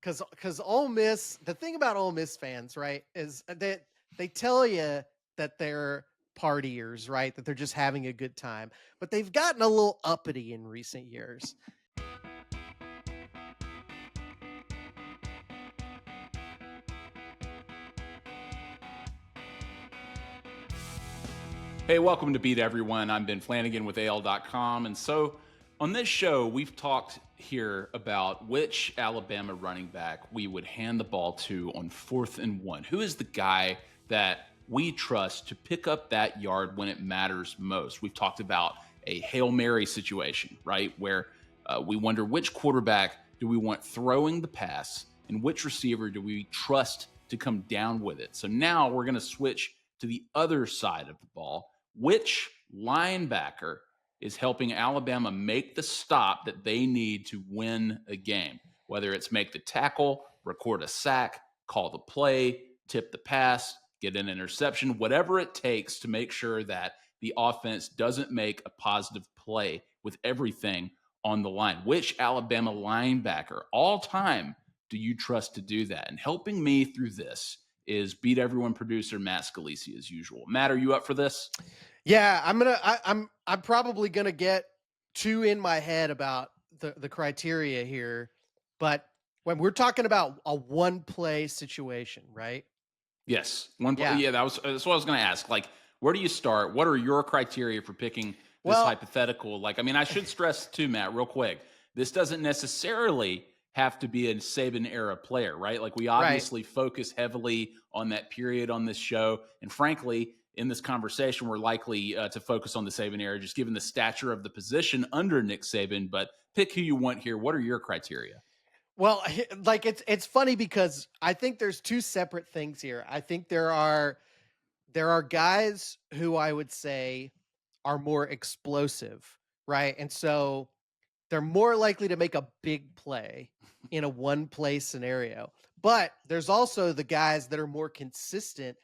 because Ole Miss, the thing about Ole Miss fans, right, is that they tell you that they're partiers, right, that they're just having a good time, but they've gotten a little uppity in recent years. Hey, welcome to Beat Everyone. I'm Ben Flanagan with AL.com. And so on this show, we've talked here about which Alabama running back we would hand the ball to on 4th and 1. Who is the guy that we trust to pick up that yard when it matters most? We've talked about a Hail Mary situation, right? Where we wonder which quarterback do we want throwing the pass and which receiver do we trust to come down with it. So now we're going to switch to the other side of the ball. Which linebacker is helping Alabama make the stop that they need to win a game? Whether it's make the tackle, record a sack, call the play, tip the pass, get an interception, whatever it takes to make sure that the offense doesn't make a positive play with everything on the line. Which Alabama linebacker all time do you trust to do that? And helping me through this is Beat Everyone producer Matt Scalisi as usual. Matt, are you up for this? Yeah, I'm probably gonna get too in my head about the criteria here, but when we're talking about a one play situation, right? Yes. One play. Yeah. Yeah, that's what I was going to ask. Like, where do you start? What are your criteria for picking this Well, hypothetical? Like, I mean, I should stress too, Matt, real quick. This doesn't necessarily have to be a Saban era player, right? Like, we right. obviously focus heavily on that period on this show. And frankly, in this conversation, we're likely to focus on the Saban era, just given the stature of the position under Nick Saban. But pick who you want here. What are your criteria? Well, like it's funny because I think there's two separate things here. I think there are guys who I would say are more explosive, right? And so they're more likely to make a big play in a one play scenario. But there's also the guys that are more consistent.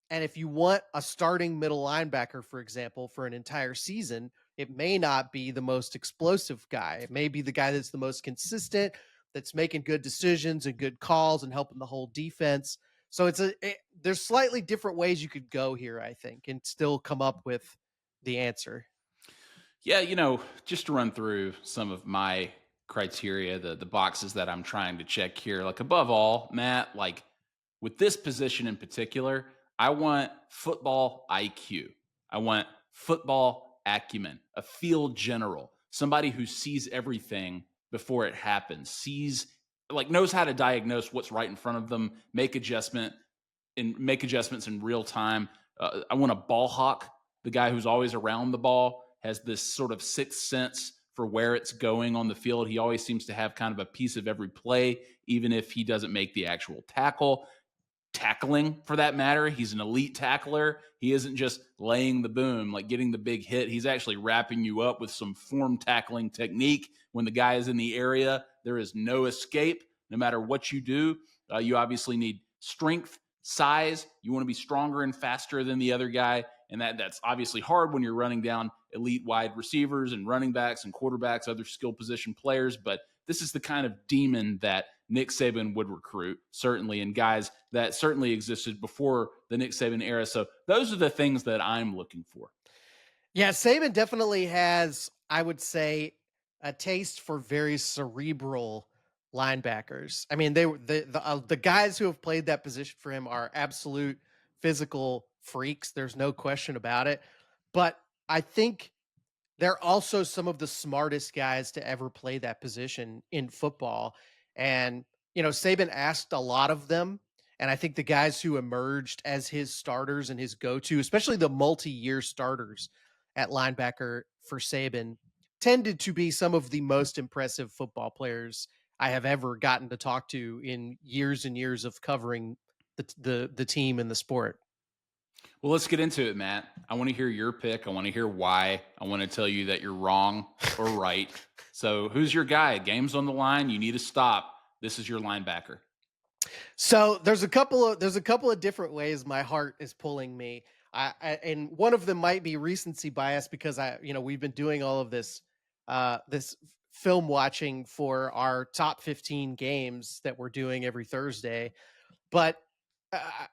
And if you want a starting middle linebacker, for example, for an entire season, it may not be the most explosive guy. It may be the guy that's the most consistent, that's making good decisions and good calls and helping the whole defense. So there's slightly different ways you could go here, I think, and still come up with the answer. Yeah, just to run through some of my criteria, the boxes that I'm trying to check here. Like above all, Matt, like with this position in particular, I want football IQ. I want football acumen, a field general, somebody who sees everything before it happens, knows how to diagnose what's right in front of them, make adjustments in real time. I want a ball hawk, the guy who's always around the ball, has this sort of sixth sense for where it's going on the field. He always seems to have kind of a piece of every play, even if he doesn't make the actual tackle. Tackling, for that matter, he's an elite tackler. He isn't just laying the boom, like getting the big hit. He's actually wrapping you up with some form tackling technique. When the guy is in the area, there is no escape. No matter what you do, you obviously need strength, size. You want to be stronger and faster than the other guy. And that's obviously hard when you're running down elite wide receivers and running backs and quarterbacks, other skill position players. But this is the kind of demon that Nick Saban would recruit, certainly, and guys that certainly existed before the Nick Saban era. So those are the things that I'm looking for. Yeah, Saban definitely has, I would say, a taste for very cerebral linebackers. I mean, the guys who have played that position for him are absolute physical freaks. There's no question about it. But I think they're also some of the smartest guys to ever play that position in football. And, Saban asked a lot of them. And I think the guys who emerged as his starters and his go-to, especially the multi-year starters at linebacker for Saban, tended to be some of the most impressive football players I have ever gotten to talk to in years and years of covering the team and the sport. Well, let's get into it, Matt. I want to hear your pick. I want to hear why. I want to tell you that you're wrong or right. So who's your guy? Game's on the line. You need to stop. This is your linebacker. So there's a couple of different ways my heart is pulling me. And one of them might be recency bias because we've been doing all of this film watching for our top 15 games that we're doing every Thursday. But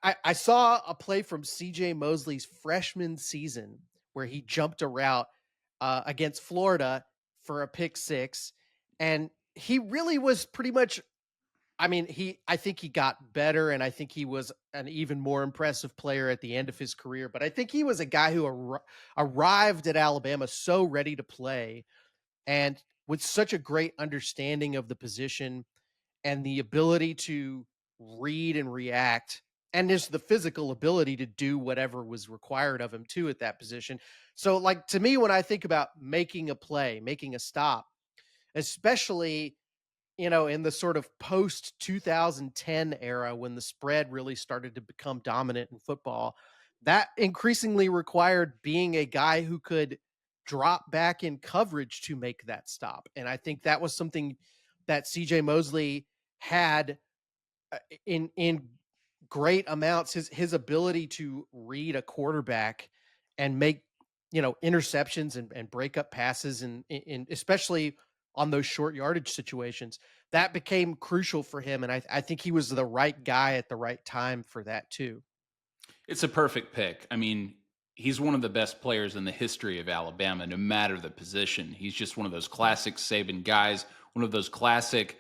I saw a play from CJ Mosley's freshman season where he jumped a route against Florida for a pick six. And he really was pretty much, I mean, I think he got better, and I think he was an even more impressive player at the end of his career. But I think he was a guy who arrived at Alabama so ready to play and with such a great understanding of the position and the ability to read and react, and just the physical ability to do whatever was required of him too at that position. So, like, to me, when I think about making a play, making a stop, especially, in the sort of post 2010 era when the spread really started to become dominant in football, that increasingly required being a guy who could drop back in coverage to make that stop. And I think that was something that CJ Mosley had in great amounts. His ability to read a quarterback and make, interceptions and break up passes, and especially on those short yardage situations, that became crucial for him. And I think he was the right guy at the right time for that too. It's a perfect pick. I mean, he's one of the best players in the history of Alabama, no matter the position. He's just one of those classic Saban guys, one of those classic,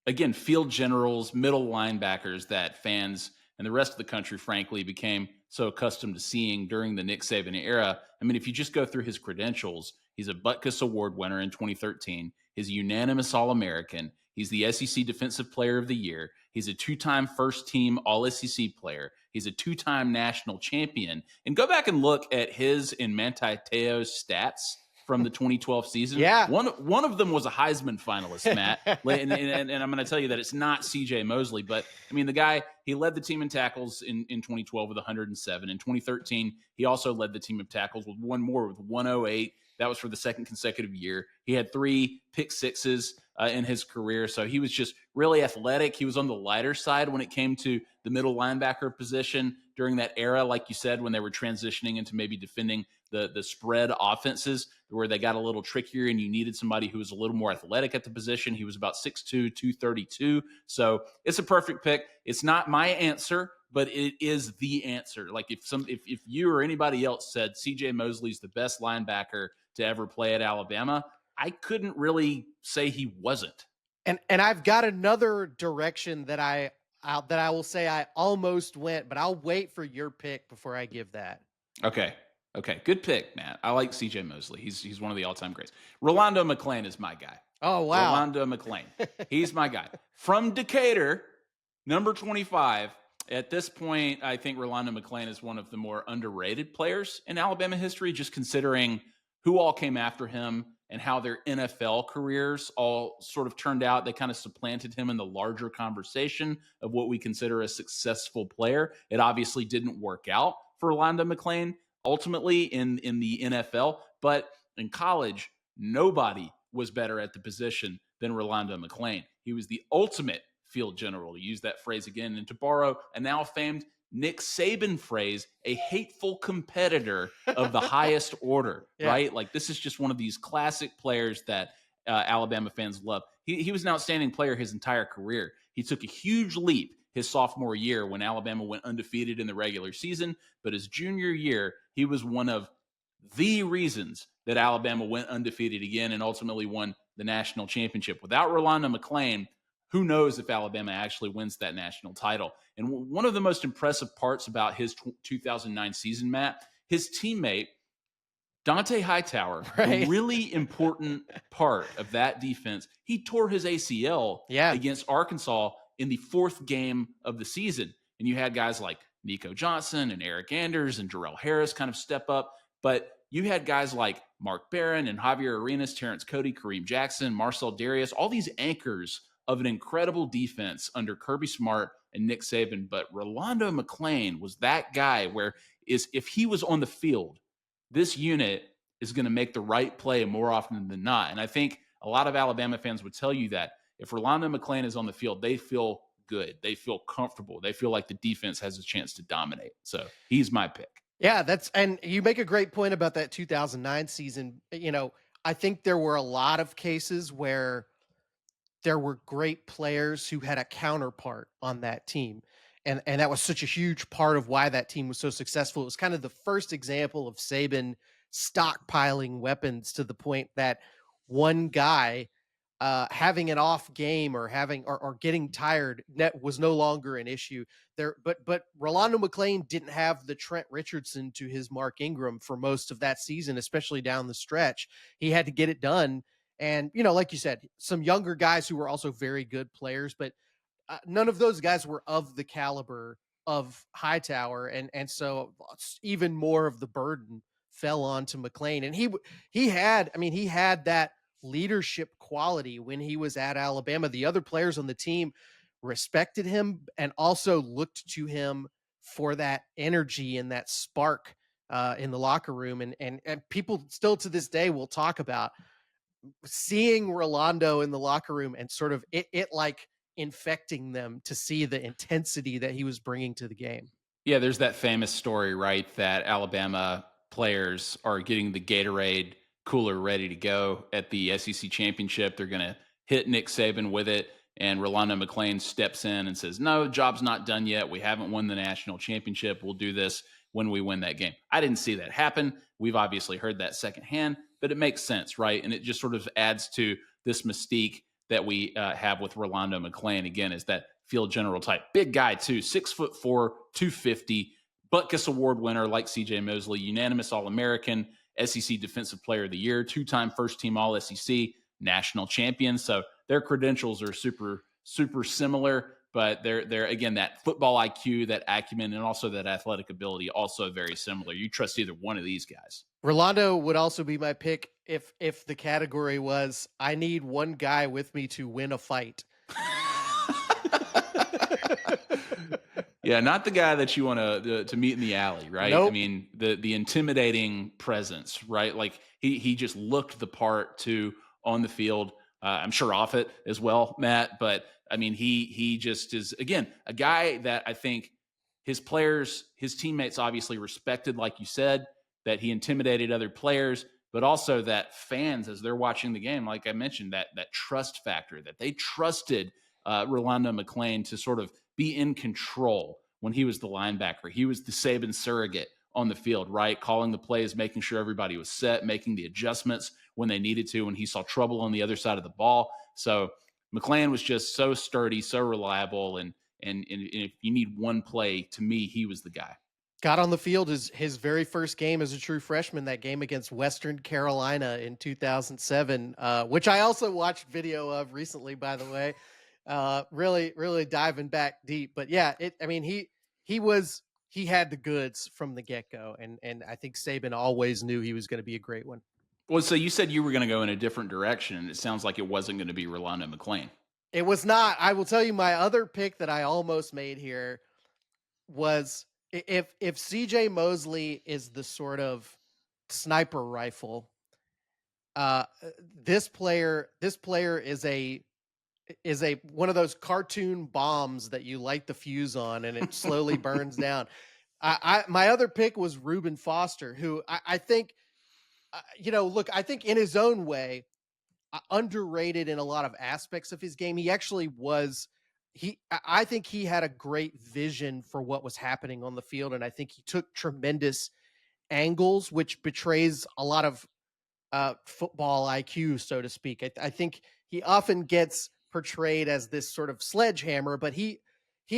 again, field generals, middle linebackers that fans and the rest of the country, frankly, became so accustomed to seeing during the Nick Saban era. I mean, if you just go through his credentials, he's a Butkus Award winner in 2013. He's a unanimous All American. He's the SEC Defensive Player of the Year. He's a two-time first team All SEC player. He's a two-time national champion. And go back and look at his and Manti Te'o's stats from the 2012 season. Yeah. One of them was a Heisman finalist, Matt. And I'm going to tell you that it's not CJ Mosley, but I mean, the guy, he led the team in tackles in 2012 with 107. In 2013, he also led the team of tackles with one more with 108. That was for the second consecutive year. He had 3 pick sixes in his career. So he was just really athletic. He was on the lighter side when it came to the middle linebacker position during that era, like you said, when they were transitioning into maybe defending the spread offenses where they got a little trickier and you needed somebody who was a little more athletic at the position. He was about 6'2", 232. So it's a perfect pick. It's not my answer, but it is the answer. Like if you or anybody else said CJ Mosley's the best linebacker to ever play at Alabama, I couldn't really say he wasn't. And I've got another direction that I will say I almost went, but I'll wait for your pick before I give that. Okay. Okay. Good pick, Matt. I like CJ Mosley. He's one of the all-time greats. Rolando McClain is my guy. Oh, wow. Rolando McClain. He's my guy. From Decatur, number 25. At this point, I think Rolando McClain is one of the more underrated players in Alabama history, just considering who all came after him and how their NFL careers all sort of turned out. They kind of supplanted him in the larger conversation of what we consider a successful player. It obviously didn't work out for Rolando McClain ultimately in the NFL, but in college, nobody was better at the position than Rolando McClain. He was the ultimate field general, to use that phrase again, and to borrow a now famed Nick Saban phrase, a hateful competitor of the highest order, Yeah. right? Like, this is just one of these classic players that Alabama fans love. He was an outstanding player his entire career. He took a huge leap his sophomore year when Alabama went undefeated in the regular season, but his junior year, he was one of the reasons that Alabama went undefeated again and ultimately won the national championship. Without Rolando McClain, who knows if Alabama actually wins that national title. And one of the most impressive parts about his 2009 season, Matt, his teammate, Dante Hightower, Right. a really important part of that defense, he tore his ACL Yeah. against Arkansas in the 4th game of the season. And you had guys like Nico Johnson and Eric Anders and Jarrell Harris kind of step up. But you had guys like Mark Barron and Javier Arenas, Terrence Cody, Kareem Jackson, Marcel Darius, all these anchors of an incredible defense under Kirby Smart and Nick Saban. But Rolando McClain was that guy where if he was on the field, this unit is going to make the right play more often than not. And I think a lot of Alabama fans would tell you that if Rolando McClain is on the field, they feel good. They feel comfortable. They feel like the defense has a chance to dominate. So he's my pick. Yeah, and you make a great point about that 2009 season. I think there were a lot of cases where there were great players who had a counterpart on that team. And that was such a huge part of why that team was so successful. It was kind of the first example of Saban stockpiling weapons to the point that one guy having an off game or having or getting tired net was no longer an issue there. But Rolando McClain didn't have the Trent Richardson to his Mark Ingram for most of that season, especially down the stretch. He had to get it done, and, like you said, some younger guys who were also very good players, but none of those guys were of the caliber of Hightower, and so even more of the burden fell onto McLean. And he had that leadership quality when he was at Alabama. The other players on the team respected him and also looked to him for that energy and that spark in the locker room. And people still to this day will talk about seeing Rolando in the locker room and sort of it like infecting them to see the intensity that he was bringing to the game. Yeah, there's that famous story, right? That Alabama players are getting the Gatorade cooler ready to go at the SEC championship. They're going to hit Nick Saban with it. And Rolando McClain steps in and says, "No, job's not done yet. We haven't won the national championship. We'll do this when we win that game." I didn't see that happen. We've obviously heard that secondhand, but it makes sense, right? And it just sort of adds to this mystique that we have with Rolando McClain. Again, is that field general type, big guy too, 6'4", 250, Butkus Award winner like C.J. Mosley, unanimous All-American, SEC Defensive Player of the Year, two-time first-team All-SEC, national champion. So their credentials are super similar, but they're again, that football IQ, that acumen, and also that athletic ability, also very similar. You trust either one of these guys. Rolando would also be my pick if the category was I need one guy with me to win a fight. Yeah, not the guy that you want to meet in the alley, right? I Nope. mean, the intimidating presence, right? Like he just looked the part to on the field. I'm sure off it as well, Matt. But I mean, he just is again a guy that I think his players, his teammates, obviously respected, like you said, that he intimidated other players, but also that fans, as they're watching the game, like I mentioned, that trust factor that they trusted Rolando McClain to sort of be in control when he was the linebacker. He was the Saban surrogate on the field, right? Calling the plays, making sure everybody was set, making the adjustments when they needed to, when he saw trouble on the other side of the ball. So McClain was just so sturdy, so reliable. And if you need one play, to me, he was the guy. Got on the field his very first game as a true freshman, that game against Western Carolina in 2007, which I also watched video of recently, by the way. Really diving back deep. But yeah, I mean, he had the goods from the get-go, and I think Saban always knew he was going to be a great one. Well, so you said you were going to go in a different direction, and it sounds like it wasn't going to be Rolando McClain. It was not. I will tell you, my other pick that I almost made here was if CJ Mosley is the sort of sniper rifle, this player is a one of those cartoon bombs that you light the fuse on and it slowly burns down. My other pick was Reuben Foster, who I think, look, I think in his own way, underrated in a lot of aspects of his game. He actually was. I think he had a great vision for what was happening on the field, and I think he took tremendous angles, which betrays a lot of football IQ, so to speak. I think he often gets portrayed as this sort of sledgehammer, but he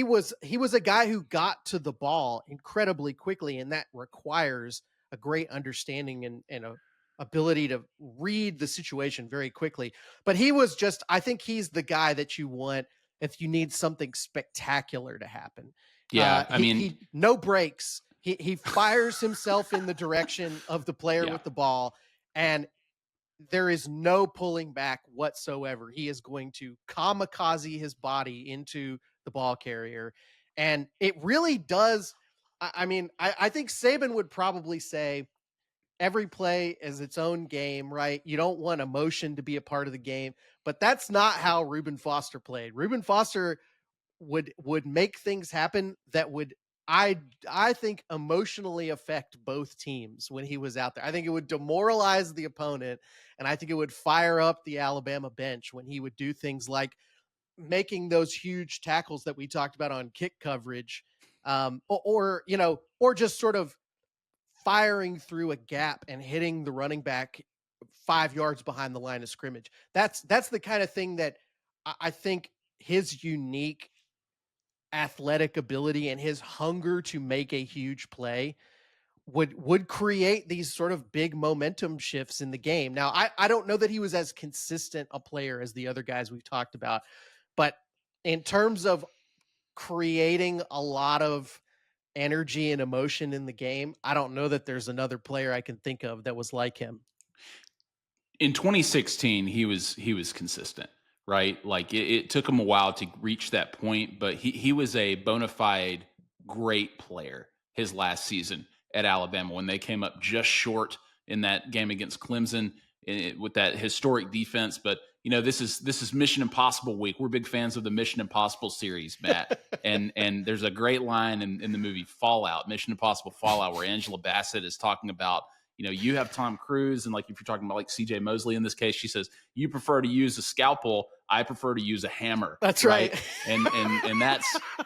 was a guy who got to the ball incredibly quickly, and that requires a great understanding and a ability to read the situation very quickly. But he was just, I think he's the guy that you want if you need something spectacular to happen. Yeah, I mean, He no breaks. He fires himself in the direction of the player yeah. with the ball, and there is no pulling back whatsoever. He is going to kamikaze his body into the ball carrier. And it really does. I think Saban would probably say every play is its own game, right? You don't want emotion to be a part of the game, but that's not how Reuben Foster played. Reuben Foster would make things happen that would I I think emotionally affect both teams when he was out there. I think it would demoralize the opponent, and I think it would fire up the Alabama bench when he would do things like making those huge tackles that we talked about on kick coverage, or just sort of firing through a gap and hitting the running back 5 yards behind the line of scrimmage. That's the kind of thing that I think his unique athletic ability and his hunger to make a huge play would create these sort of big momentum shifts in the game. Now, I don't know that he was as consistent a player as the other guys we've talked about, but in terms of creating a lot of energy and emotion in the game, I don't know that there's another player I can think of that was like him. In 2016, he was consistent, right? Like it took him a while to reach that point, but he was a bona fide great player his last season at Alabama when they came up just short in that game against Clemson with that historic defense. But this is Mission Impossible week. We're big fans of the Mission Impossible series, Matt. And there's a great line in the movie Fallout, Mission Impossible Fallout, where Angela Bassett is talking about, you have Tom Cruise, and like if you're talking about like CJ Mosley in this case, she says, you prefer to use a scalpel, I prefer to use a hammer. That's right. right. And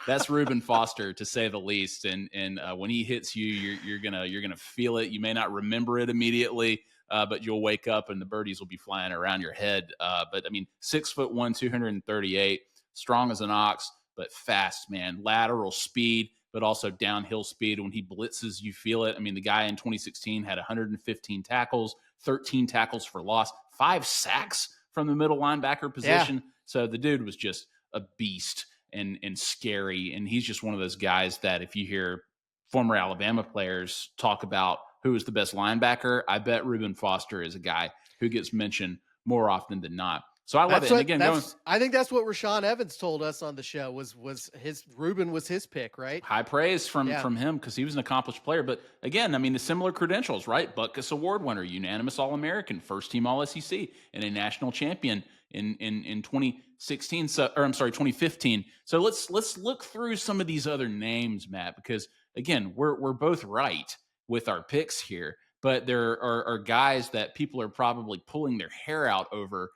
that's Reuben Foster, to say the least. And when he hits you, you're gonna feel it. You may not remember it immediately, but you'll wake up and the birdies will be flying around your head. But I mean, 6'1", 238, strong as an ox, but fast, man. Lateral speed, but also downhill speed. When he blitzes, you feel it. I mean, the guy in 2016 had 115 tackles, 13 tackles for loss, 5 sacks from the middle linebacker Yeah. position. So the dude was just a beast and scary. And he's just one of those guys that if you hear former Alabama players talk about who is the best linebacker, I bet Reuben Foster is a guy who gets mentioned more often than not. So I love That's it. And what again, going that's I think that's what Rashawn Evans told us on the show was his Ruben was his pick, right? high praise from Yeah. him because he was an accomplished player. But again, I mean, the similar credentials, right? Butkus Award winner, unanimous All American, first team All SEC, and a national champion in 2016. So, or I'm sorry, 2015. So let's look through some of these other names, Matt, because again, we're both right with our picks here, but there are guys that people are probably pulling their hair out over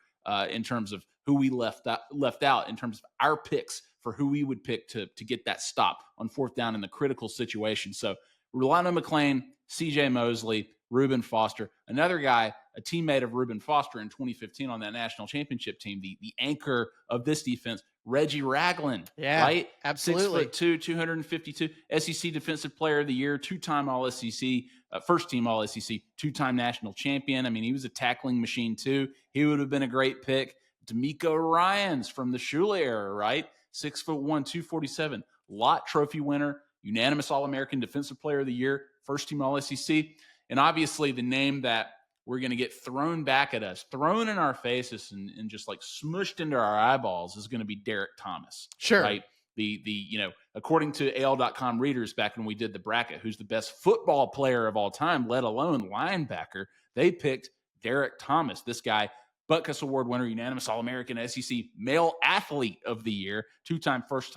in terms of who we left out in terms of our picks for who we would pick to get that stop on fourth down in the critical situation. So Rolando McClain, C.J. Mosley, Reuben Foster, another guy, a teammate of Reuben Foster in 2015 on that national championship team, the anchor of this defense, Reggie Ragland, Yeah, right? absolutely. 6'2", 252, SEC Defensive Player of the Year, two-time All SEC, first team All SEC, two-time national champion. I mean, he was a tackling machine too. He would have been a great pick. D'Amico Ryans from the Shula era, right? 6'1", 247, Lott Trophy winner, unanimous All-American Defensive Player of the Year, first team All SEC. And obviously the name that we're going to get thrown back at us, thrown in our faces and just like smushed into our eyeballs is going to be Derek Thomas, Sure. right? According to AL.com readers back when we did the bracket, who's the best football player of all time, let alone linebacker, they picked Derek Thomas. This guy, Butkus Award winner, unanimous All-American, SEC Male Athlete of the Year, two-time first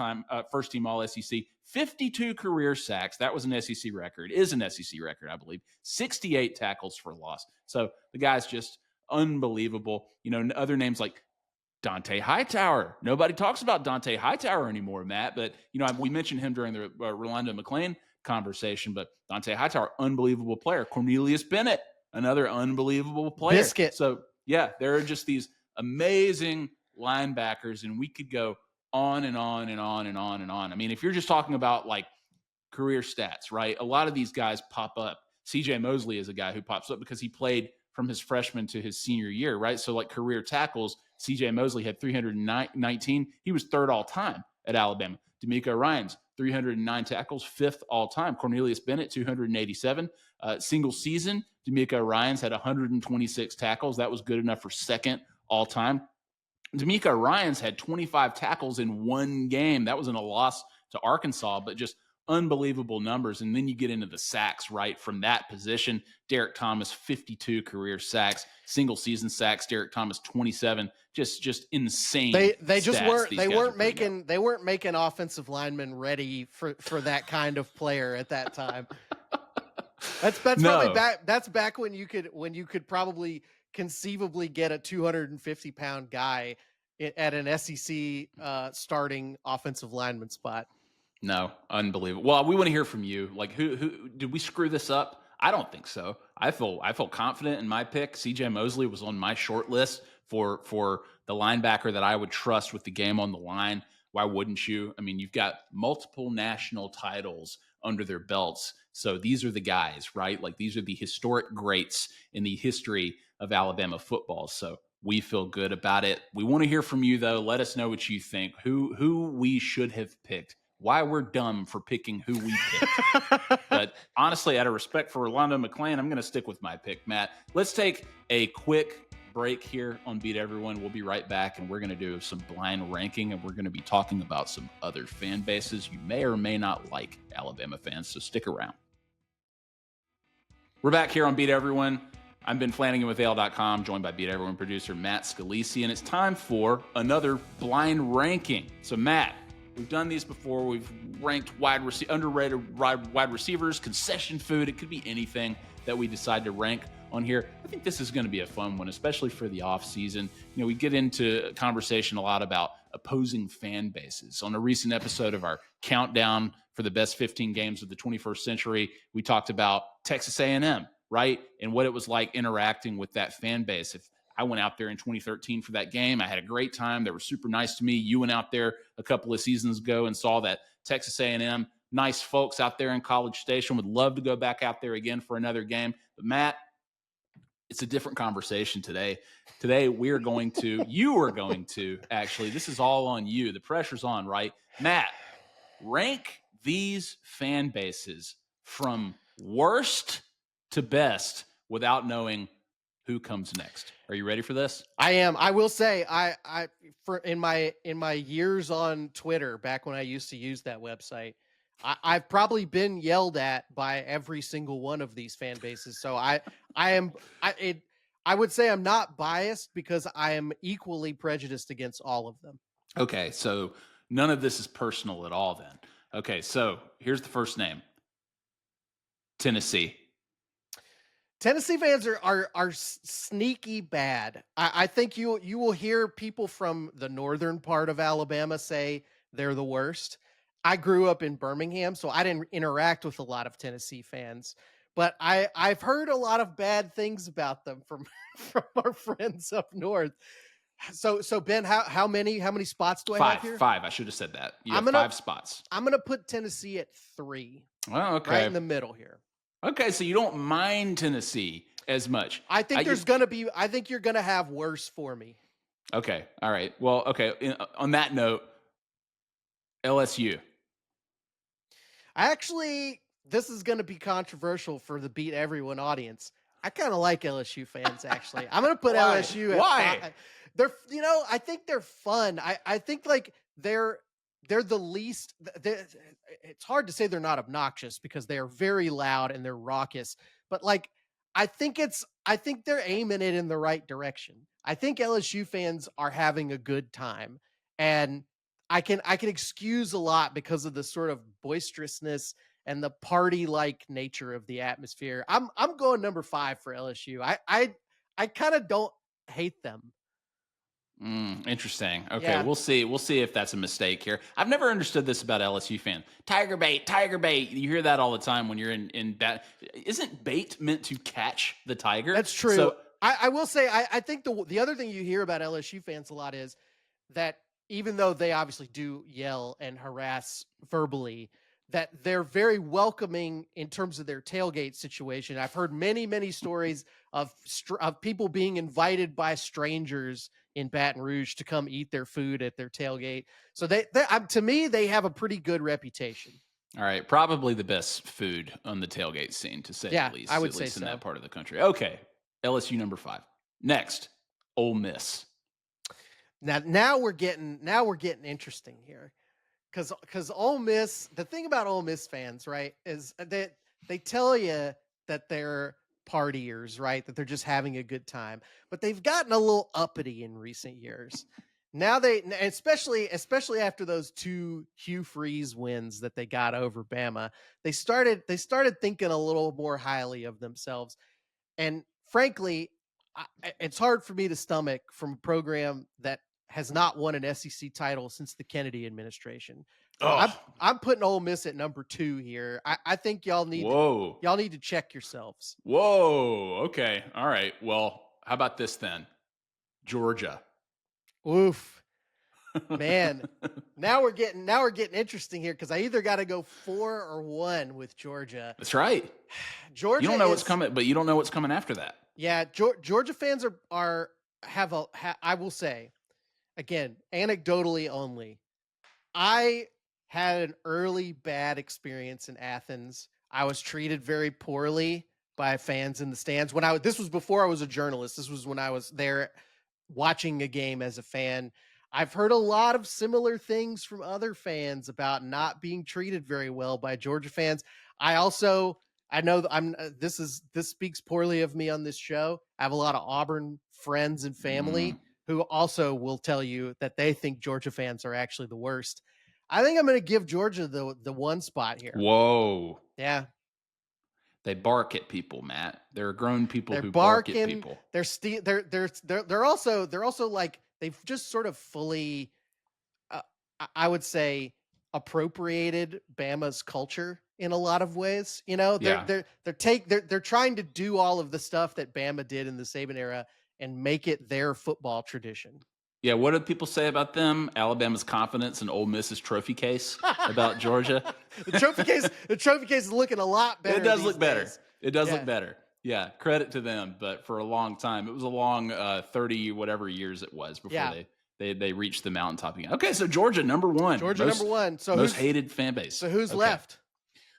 team All SEC, 52 career sacks. That was an SEC record, is an SEC record, I believe. 68 tackles for loss. So the guy's just unbelievable. Other names like Dante Hightower. Nobody talks about Dante Hightower anymore, Matt, but we mentioned him during the Rolando McClain conversation, but Dante Hightower, unbelievable player. Cornelius Bennett, another unbelievable player. Biscuit. So yeah, there are just these amazing linebackers, and we could go on and on and on and on and on. I mean, if you're just talking about like career stats, right? A lot of these guys pop up. CJ Mosley is a guy who pops up because he played from his freshman to his senior year, right? So like career tackles, CJ Mosley had 319. He was third all time at Alabama. D'Amico Ryans, 309 tackles, fifth all time. Cornelius Bennett, 287. Single season, D'Amico Ryans had 126 tackles. That was good enough for second all time. D'Amico Ryans had 25 tackles in one game. That was in a loss to Arkansas, but just unbelievable numbers. And then you get into the sacks, right? From that position, Derek Thomas, 52 career sacks, single season sacks, Derek Thomas, 27. Just insane They just stats weren't these guys are putting up. they weren't making offensive linemen ready for that kind of player at that time. That's probably No, back that's back when you could probably conceivably get a 250-pound guy at an SEC starting offensive lineman spot. no, unbelievable. Well, we want to hear from you. Like, who did we screw this up? I don't think so. I feel confident in my pick. CJ Mosley was on my short list for the linebacker that I would trust with the game on the line. Why wouldn't you? I mean, you've got multiple national titles under their belts. So these are the guys, right? Like, these are the historic greats in the history of Alabama football. So we feel good about it. We want to hear from you though. Let us know what you think. Who we should have picked. Why we're dumb for picking who we picked. But honestly, out of respect for Rolando McClain, I'm going to stick with my pick, Matt. Let's take a quick break here on Beat Everyone. We'll be right back, and we're going to do some blind ranking, and we're going to be talking about some other fan bases you may or may not like, Alabama fans, so stick around. We're back here on Beat Everyone. I'm Ben Flanagan with AL.com, joined by Beat Everyone producer Matt Scalisi, and it's time for another blind ranking. So, Matt, we've done these before. We've ranked underrated wide receivers, concession food. It could be anything that we decide to rank on here. I think this is going to be a fun one, especially for the off season. You know, we get into a conversation a lot about opposing fan bases. On a recent episode of our countdown for the best 15 games of the 21st century, we talked about Texas A&M, right? And what it was like interacting with that fan base. If I went out there in 2013 for that game, I had a great time. They were super nice to me. You went out there a couple of seasons ago and saw that Texas A&M, nice folks out there in College Station, would love to go back out there again for another game. But Matt, it's a different conversation today. Today, you are going to, actually, this is all on you. The pressure's on, right? Matt, rank these fan bases from worst to best without knowing who comes next. Are you ready for this? I am. I will say, I for in my years on Twitter, back when I used to use that website, I've probably been yelled at by every single one of these fan bases. So I would say I'm not biased because I am equally prejudiced against all of them. Okay, so none of this is personal at all then. Okay, so here's the first name. Tennessee. Tennessee fans are sneaky bad. I think you will hear people from the northern part of Alabama say they're the worst. I grew up in Birmingham, so I didn't interact with a lot of Tennessee fans, but I've heard a lot of bad things about them from from our friends up north. So Ben, how many spots do I have here? Five. I should have said that. You I'm have gonna 5 spots. I'm gonna put Tennessee at 3, Oh, right okay. in the middle here. Okay, so you don't mind Tennessee as much. I think I think you're gonna have worse for me. Okay, all right. Well, okay. On that note, LSU. This is going to be controversial for the Beat Everyone audience. I kind of like LSU fans, actually. I'm going to put Why? LSU at Why? 5. I think they're fun. I think like they're the least. It's hard to say they're not obnoxious because they are very loud and they're raucous. But like, I think they're aiming it in the right direction. I think LSU fans are having a good time, and I can excuse a lot because of the sort of boisterousness and the party like nature of the atmosphere. I'm going number 5 for LSU. I kind of don't hate them. Interesting. Okay, Yeah, we'll see. We'll see if that's a mistake here. I've never understood this about LSU fan. Tiger bait, tiger bait. You hear that all the time when you're in bat. Isn't bait meant to catch the tiger? that's true. So I will say I think the other thing you hear about LSU fans a lot is that even though they obviously do yell and harass verbally, that they're very welcoming in terms of their tailgate situation. I've heard many stories of people being invited by strangers in Baton Rouge to come eat their food at their tailgate. So to me, they have a pretty good reputation. all right, probably the best food on the tailgate scene, to say Yeah, the least. I would At say least in so. that part of the country. Okay, LSU number 5. Next, Ole Miss. Now we're getting interesting here. because Ole Miss, the thing about Ole Miss fans, right, is that they tell you that they're partiers, right, that they're just having a good time, but they've gotten a little uppity in recent years. Now especially after those two Hugh Freeze wins that they got over Bama, they started thinking a little more highly of themselves. And frankly, it's hard for me to stomach from a program that has not won an SEC title since the Kennedy administration. So I'm Oh, I'm putting Ole Miss at number 2 here. I think whoa. y'all need to check yourselves. Whoa. Okay. All right. Well, how about this then? Georgia. Oof, man. Now we're getting interesting here because I either got to go 4 or 1 with Georgia. That's right. You Georgia don't know what's is coming, but you don't know what's coming after that. yeah. Georgia fans are have a ha, I will say again anecdotally only. I had an early bad experience in Athens. I was treated very poorly by fans in the stands when this was before I was a journalist. This was when I was there watching a game as a fan. I've heard a lot of similar things from other fans about not being treated very well by Georgia fans. I also I know that this speaks poorly of me on this show. I have a lot of Auburn friends and Mm. family who also will tell you that they think Georgia fans are actually the worst. I think I'm going to give Georgia the one spot here. Whoa. Yeah, They bark at people, Matt. There are grown people they're who bark at barking. people. They're also like they've just sort of fully, uh, I would say, appropriated Bama's culture in a lot of ways. You know, Yeah. they're trying to do all of the stuff that Bama did in the Saban era and make it their football tradition. Yeah. What do people say about them? Alabama's confidence and Ole Miss's trophy case about Georgia. The trophy case is looking a lot It better does these look better. days. It does look Yeah. better. Yeah, credit to them. But for a long time, it was a long 30 whatever years it was before Yeah. they reached the mountaintop again. Okay, so Georgia number one, Georgia number 1. So most who's hated fan base. so who's Okay, left?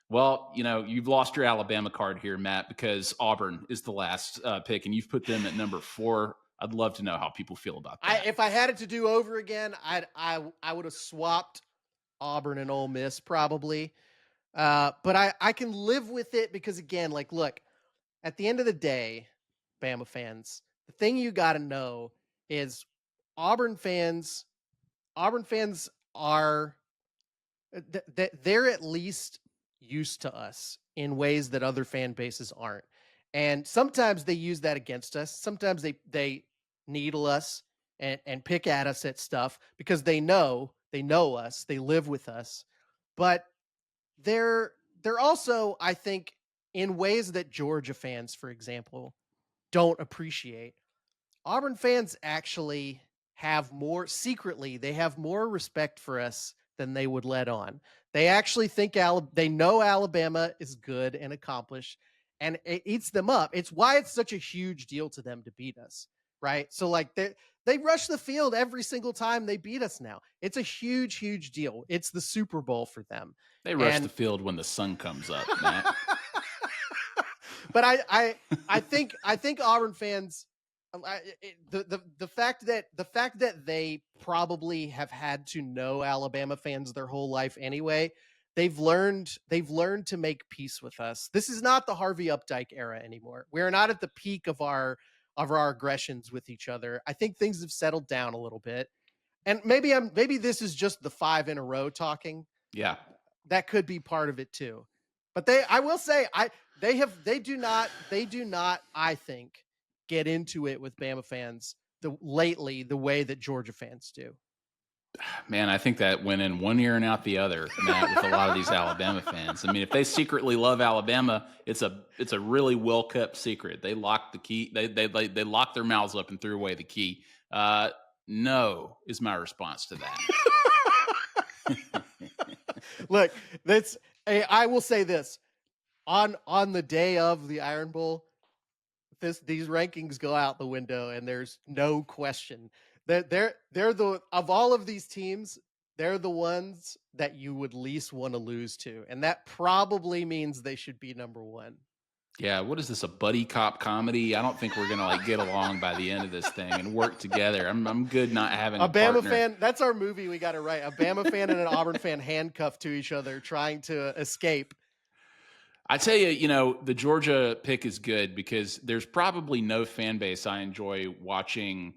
well, you've lost your Alabama card here, Matt, because Auburn is the last pick, and you've put them at number 4. I'd love to know how people feel about I that. If I had it to do over again, I would have swapped Auburn and Ole Miss probably. But I can live with it because again, like look, at the end of the day, Bama fans, the thing you got to know is Auburn fans Auburn fans are they're at least used to us in ways that other fan bases aren't. And sometimes they use that against us. Sometimes they needle us and pick at us at stuff because they know us, they live with us. But they're also, I think, in ways that Georgia fans, for example, don't appreciate. Auburn fans actually they have more respect for us than they would let on. They actually think they know Alabama is good and accomplished and it eats them up. It's why it's such a huge deal to them to beat us, right? So like they rush the field every single time they beat us now. It's a huge deal. It's the Super Bowl for them. They rush the And field when the sun comes up, Matt. but I think Auburn fans, the fact that they probably have had to know Alabama fans their whole life anyway, they've learned to make peace with us. This is not the Harvey Updike era anymore. We're not at the peak of our aggressions with each other. I think things have settled down a little bit, and maybe this is just the 5 in a row talking. Yeah. That could be part of it too. But I will say, they do not, I think, get into it with Bama fans lately the way that Georgia fans do. Man, I think that went in one ear and out the other, Matt, with a lot of these Alabama fans. I mean, if they secretly love Alabama, it's a really well kept secret. They locked the key. They locked their mouths up and threw away the key. No is my response to that. Look, I will say this on the day of the Iron Bowl, these rankings go out the window, and there's no question that they're the of all of these teams, they're the ones that you would least want to lose to, and that probably means they should be number 1. Yeah, what is this, a buddy cop comedy? I don't think we're gonna like get along by the end of this thing and work together. I'm good not having A a Bama partner. fan, that's our movie we got to write. A Bama fan and an Auburn fan handcuffed to each other trying to escape. I tell you, the Georgia pick is good because there's probably no fan base I enjoy watching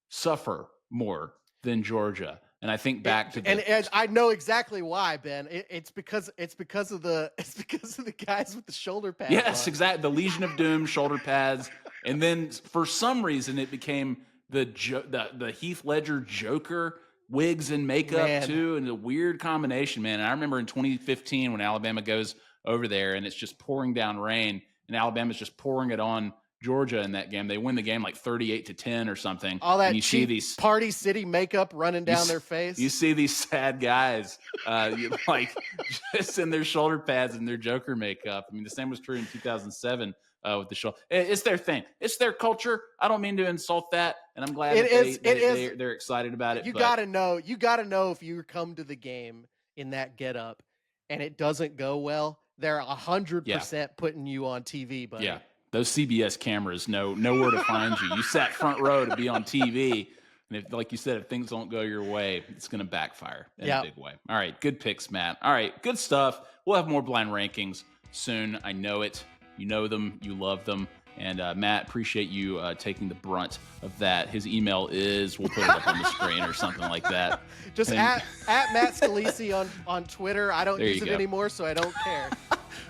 suffer more than Georgia. And I think It, back to and I know exactly why, Ben. It's because of the it's because of the guys with the shoulder pads yes, on. exactly, the Legion of Doom shoulder pads, and then for some reason it became the Heath Ledger Joker wigs and makeup Man, too, and a weird combination, man. And I remember in 2015 when Alabama goes over there and it's just pouring down rain, and Alabama's just pouring it on Georgia in that game. They win the game like 38-10 or something, all and that you see cheap these Party City makeup running you down s- their you face. see these sad guys, like just in their shoulder pads and their Joker makeup. I mean, the same was true in 2007 with the show. It's their thing. It's their culture. I don't mean to insult that, and I'm glad It that is. It is. they're excited about it. You But gotta know. You gotta know if you come to the game in that getup and it doesn't go well. They're a hundred yeah, percent putting you on TV, yeah, buddy. those CBS cameras know where to find you. You sat front row to be on TV. And if, like you said, if things don't go your way, it's going to backfire in a Yeah. big way. All right, good picks, Matt. All right, good stuff. We'll have more blind rankings soon. I know it. You know them. You love them. And Matt, appreciate you taking the brunt of that. His email is, we'll put it up on the screen or something like that. Just And at Matt Scalisi on Twitter. I don't there use you it go. anymore, so I don't care.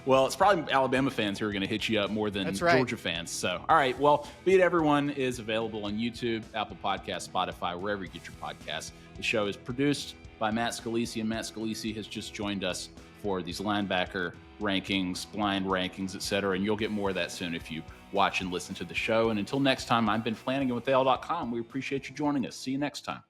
Well, it's probably Alabama fans who are going to hit you up more than That's right. Georgia fans. So, all right. Well, Beat Everyone is available on YouTube, Apple Podcasts, Spotify, wherever you get your podcasts. The show is produced by Matt Scalisi, and Matt Scalisi has just joined us for these linebacker rankings, blind rankings, etc. And you'll get more of that soon if you watch and listen to the show. And until next time, I've been Flanagan with AL.com. We appreciate you joining us. See you next time.